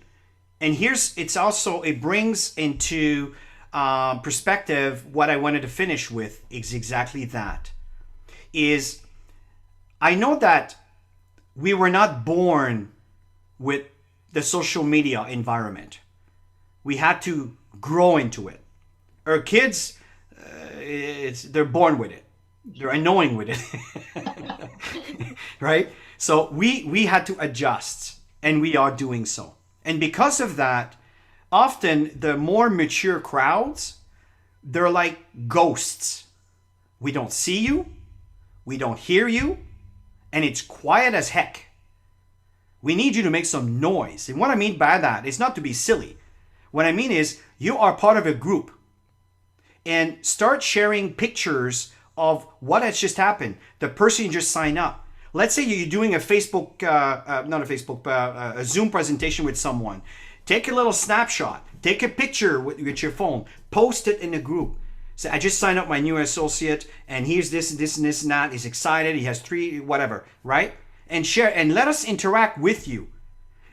And it brings into perspective what I wanted to finish with is exactly that. I know that we were not born with the social media environment. We had to grow into it. Our kids, they're born with it. They're annoying with it. Right? So we had to adjust, and we are doing so. And because of that, often the more mature crowds, they're like ghosts. We don't see you, we don't hear you, and it's quiet as heck. We need you to make some noise. And what I mean by that is not to be silly. What I mean is you are part of a group, and start sharing pictures of what has just happened. The person you just signed up. Let's say you're doing a Zoom presentation with someone. Take a little snapshot. Take a picture with your phone. Post it in the group. Say, I just signed up my new associate, and here's this and this and this and that. He's excited. He has 3, whatever, right? And share, and let us interact with you.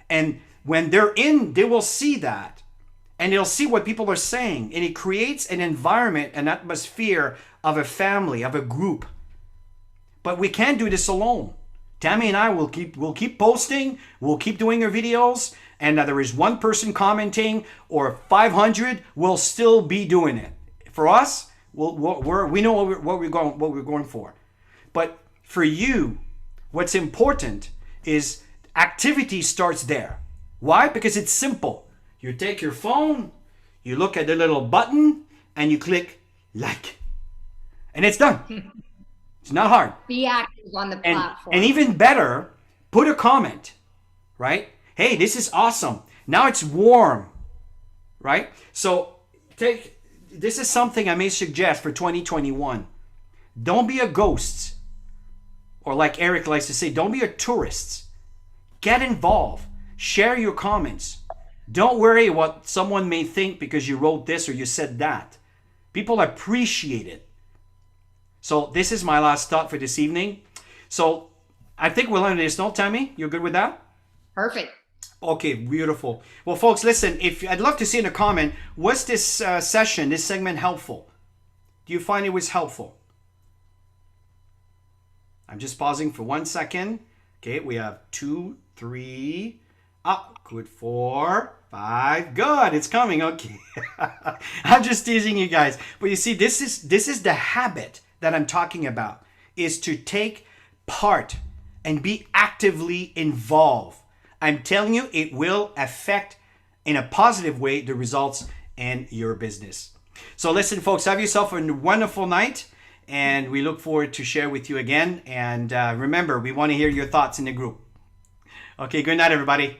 And when they're in, they will see that. And they'll see what people are saying. And it creates an environment, an atmosphere of a family, of a group. But we can't do this alone. Tammy and I will keep posting. We'll keep doing our videos. And there is one person commenting or 500, we'll still be doing it. For us, we know what we're going for. But for you, what's important is activity starts there. Why? Because it's simple. You take your phone, you look at the little button, and you click like. And it's done. It's not hard. Be active on the platform. And even better, put a comment, right? Hey, this is awesome. Now it's warm, right? So this is something I may suggest for 2021. Don't be a ghost. Or like Eric likes to say, don't be a tourist. Get involved. Share your comments. Don't worry what someone may think because you wrote this or you said that. People appreciate it. So this is my last thought for this evening. So I think we'll end this note. Tammy, you're good with that? Perfect. Okay, beautiful. Well, folks, listen, I'd love to see in a comment, was this session, this segment helpful? Do you find it was helpful? I'm just pausing for 1 second. Okay, we have 2, 3, good 4, 5. Good. It's coming. Okay. I'm just teasing you guys. But you see, this is the habit that I'm talking about, is to take part and be actively involved. I'm telling you, it will affect in a positive way the results in your business. So listen, folks, have yourself a wonderful night, and we look forward to share with you again. And remember, we want to hear your thoughts in the group. Okay, good night, everybody.